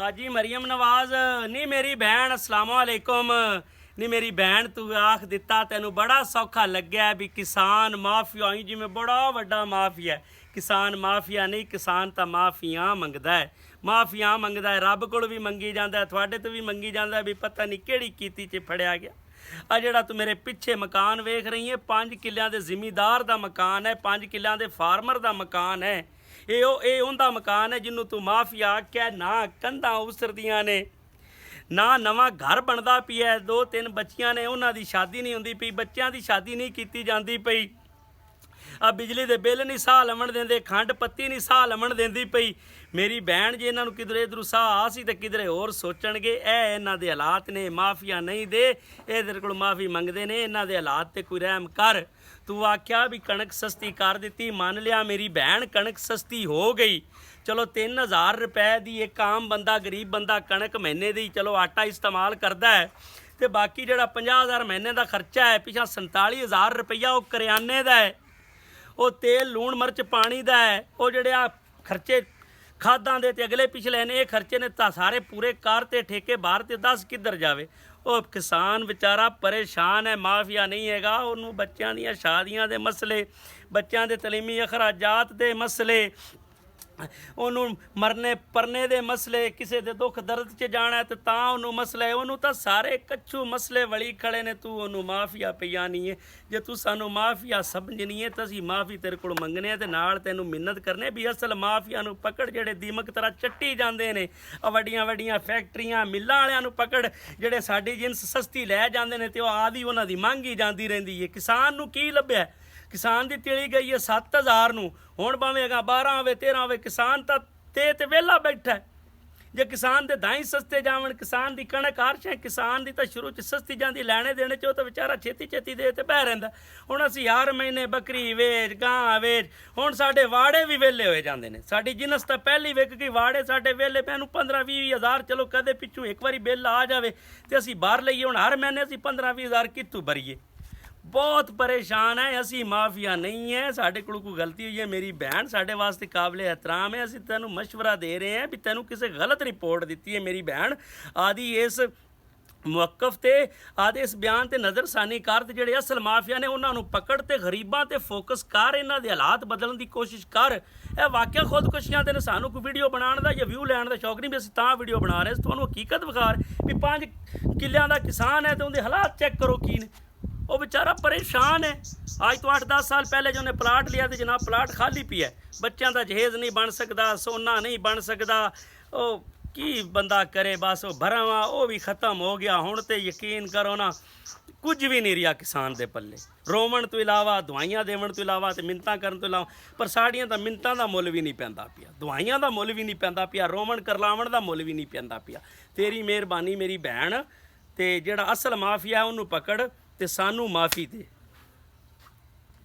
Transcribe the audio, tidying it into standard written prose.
बाजी मरियम नवाज नी मेरी भैन अस्सलाम वालेकुम नी मेरी भैन तू आख दिता तेनू बड़ा सौखा लग्या भी किसान माफिया ही जिमें बड़ा वड्डा माफिया किसान माफिया नहीं किसान तो माफिया मंगदा है माफिया मंगदा है रब कोल भी मंगी जांदा है तुहाडे तो भी मंगी जांदा है भी पता नहीं किहड़ी कीती च फड़िया गया आ जिहड़ा तू मेरे पिछे मकान वेख रही है 5 किल्लियां दे जिमीदार दा मकान है 5 किल्लियां दे फार्मर दा मकान है ਇਹ ਉਹਦਾ ਮਕਾਨ ਹੈ ਜਿਹਨੂੰ ਤੂੰ ਮਾਫੀਆ ਆਖਿਆ ਨਾ ਕੰਧਾਂ ਉਸਰਦੀਆਂ ਨੇ ਨਾ ਨਵਾਂ ਘਰ ਬਣਦਾ ਪਿਆ 2-3 ਬੱਚੀਆਂ ਨੇ ਉਹਨਾਂ ਦੀ ਸ਼ਾਦੀ ਨਹੀਂ ਹੁੰਦੀ ਪਈ ਬੱਚਿਆਂ ਦੀ ਸ਼ਾਦੀ ਨਹੀਂ ਕੀਤੀ ਜਾਂਦੀ ਪਈ ਆ ਬਿਜਲੀ ਦੇ ਬਿੱਲ ਨਹੀਂ ਸਾਹ ਲਵਣ ਦਿੰਦੇ ਖੰਡ ਪੱਤੀ ਨਹੀਂ ਸਾਹ ਲਵਣ ਦਿੰਦੀ ਪਈ ਮੇਰੀ ਭੈਣ ਜੇ ਇਹਨਾਂ ਨੂੰ ਕਿਧਰੇ ਇਧਰੋਂ ਸਾਹ ਆ ਸੀ ਤੇ ਕਿਧਰੇ ਹੋਰ ਸੋਚਣਗੇ ਇਹ ਇਹਨਾਂ ਦੇ ਹਾਲਾਤ ਨੇ ਮਾਫੀਆ ਨਹੀਂ ਦੇ ਇਹ ਤੇਰੇ ਕੋਲ ਮਾਫੀ ਮੰਗਦੇ ਨੇ ਇਹਨਾਂ ਦੇ ਹਾਲਾਤ ਤੇ ਕੋਈ ਰਹਿਮ ਕਰ तू आख्या भी कणक सस्ती कर दी मान लिया मेरी भैन कणक सस्ती हो गई चलो 3000 रुपए की एक आम बंदा गरीब बंदा कणक महीने की चलो आटा इस्तेमाल करता है तो बाकी जो 50,000 महीने का खर्चा है पिछा 47,000 रुपया वो करियाने का है वो तेल लूण मिर्च पानी का है वो जोड़े आ खर्चे खादा दे ते अगले पिछले ने ये खर्चे ने सारे पूरे कार ते ठेके बाहर ते 10 किधर जावे ਉਹ ਕਿਸਾਨ ਵਿਚਾਰਾ ਪਰੇਸ਼ਾਨ ਹੈ ਮਾਫੀਆ ਨਹੀਂ ਹੈਗਾ ਉਹਨੂੰ ਬੱਚਿਆਂ ਦੀਆਂ ਸ਼ਾਦੀਆਂ ਦੇ ਮਸਲੇ ਬੱਚਿਆਂ ਦੇ ਤਲੀਮੀ ਅਖਰਾਜਾਤ ਦੇ ਮਸਲੇ ਉਹਨੂੰ ਮਰਨੇ ਪਰਨੇ ਦੇ ਮਸਲੇ ਕਿਸੇ ਦੇ ਦੁੱਖ ਦਰਦ 'ਚ ਜਾਣਾ ਤੇ ਤਾਂ ਉਹਨੂੰ ਮਸਲਾ ਹੈ ਉਹਨੂੰ ਤਾਂ ਸਾਰੇ ਕੱਚੂ ਮਸਲੇ ਵਲੀ ਖੜੇ ਨੇ ਤੂੰ ਉਹਨੂੰ ਮਾਫੀਆ ਪਿਆ ਨਹੀਂ ਹੈ ਜੇ ਤੂੰ ਸਾਨੂੰ ਮਾਫੀਆ ਸਮਝਣੀ ਹੈ ਤਾਂ ਅਸੀਂ ਮਾਫੀ ਤੇਰੇ ਕੋਲ ਮੰਗਨੇ ਆ ਤੇ ਨਾਲ ਤੈਨੂੰ ਮਿੰਨਤ ਕਰਨੇ ਵੀ ਅਸਲ ਮਾਫੀਆ ਨੂੰ ਪਕੜ ਜਿਹੜੇ ਦੀਮਕ ਤਰ੍ਹਾਂ ਚੱਟੀ ਜਾਂਦੇ ਨੇ ਆ ਵੱਡੀਆਂ ਵੱਡੀਆਂ ਫੈਕਟਰੀਆਂ ਮਿੱਲਾਂ ਵਾਲਿਆਂ ਨੂੰ ਪਕੜ ਜਿਹੜੇ ਸਾਡੀ ਜਿੰਸ ਸਸਤੀ ਲੈ ਜਾਂਦੇ ਨੇ ਤੇ ਉਹ ਆਦੀ ਉਹਨਾਂ ਦੀ ਮੰਗ ਹੀ ਜਾਂਦੀ ਰਹਿੰਦੀ ਹੈ ਕਿਸਾਨ ਨੂੰ ਕੀ ਲੱਭਿਆ किसान की तिली गई है 7,000 ਨੂੰ ਹੁਣ ਭਾਵੇਂ 12 ਹੋਵੇ 13 ਹੋਵੇ किसान ਤਾਂ ਤੇ ਵਿਹਲਾ ਬੈਠਾ ਜੇ किसान ਦੇ ਦਾਈ ਸਸਤੇ ਜਾਵਣ किसान ਦੀ ਕਣਕ ਹਰ ਸ਼ੈ किसान ਦੀ ਤਾਂ ਸ਼ੁਰੂ ਚ ਸਸਤੀ ਜਾਂਦੀ ਲੈਣੇ ਦੇਣੇ ਚ ਉਹ ਤਾਂ ਵਿਚਾਰਾ ਛੇਤੀ ਛੇਤੀ ਦੇ ਤੇ ਬਹਿ ਰਹਿੰਦਾ ਹੁਣ ਅਸੀਂ ਹਰ ਮਹੀਨੇ ਬੱਕਰੀ ਵੇਚ ਗਾਂ ਵੇਚ ਹੁਣ ਸਾਡੇ ਵਾੜੇ ਵੀ ਵਿਹਲੇ ਹੋਏ ਜਾਂਦੇ ਨੇ ਸਾਡੀ ਜਿਨਸ ਤਾਂ ਪਹਿਲੀ ਵਿਕ ਗਈ ਵਾੜੇ ਸਾਡੇ ਵਿਹਲੇ ਪੈ ਨੂੰ 15-20 ਹਜ਼ਾਰ ਚਲੋ ਕਦੇ ਪਿੱਛੋਂ ਇੱਕ ਵਾਰੀ ਬਿੱਲ ਆ ਜਾਵੇ ਤੇ ਅਸੀਂ ਬਾਹਰ ਲਈਏ ਹੁਣ ਹਰ ਮਹੀਨੇ ਅਸੀਂ 15-20 ਹਜ਼ਾਰ ਕਿੱਥੋਂ ਭਰੀਏ बहुत परेशान है असी माफिया नहीं है साढ़े को कोई गलती हुई है मेरी भैन साढ़े वास्ते काबिल एहतराम है असी तेनू मशवरा दे रहे हैं भी तेनू किसी गलत रिपोर्ट दी है मेरी भैन आदि इस मुवक्कफ ते आदि इस बयान ते नज़रसानी कर ते जिहड़े असल माफिया ने उन्होंने पकड़ ते गरीबां ते फोकस कर इन्हां दे हालात बदलण दी कोशिश कर ਇਹ ਵਾਕਿਆ ਖੁਦਕੁਸ਼ੀਆਂ ਦੇ ਨੇ ਸਾਨੂੰ ਕੋਈ ਵੀਡੀਓ ਬਣਾਉਣ ਦਾ ਜਾਂ ਵਿਊ ਲੈਣ ਦਾ ਸ਼ੌਕ ਨਹੀਂ ਵੀ ਅਸੀਂ ਤਾਂ ਵੀਡੀਓ ਬਣਾ ਰਹੇ ਤੁਹਾਨੂੰ ਹਕੀਕਤ ਵਿਖਾ ਰਹੇ ਵੀ 5 ਕਿੱਲਿਆਂ ਦਾ ਕਿਸਾਨ ਹੈ ਤੇ ਉਹਦੇ ਹਾਲਾਤ ਚੈੱਕ ਕਰੋ ਕੀ ਨੇ वो बेचारा परेशान है आज तो 8-10 साल पहले जो उन्हें प्लाट लिया तो जनाब प्लाट खाली पिया बच्चों का जहेज नहीं बन सकता सोना नहीं बन सकता वो की बंदा करे बस वो भरा वा वो भी ख़त्म हो गया हुण तो यकीन करो ना कुछ भी नहीं रहा किसान के पल्ले रोवण तो इलावा दवाइयां देवन तो इलावा तो मिन्नतां करन तो इलावा पर साड़ियां तो मिन्नतां दा मुल भी नहीं पैंदा पिया दवाइयां दा मुल भी नहीं पैंदा पिया रोवण करलावण दा मुल भी नहीं पैंदा पिया तेरी मेहरबानी मेरी भैन ते जिहड़ा असल माफिया उन्होंने पकड़ ते सानू माफ़ी दे।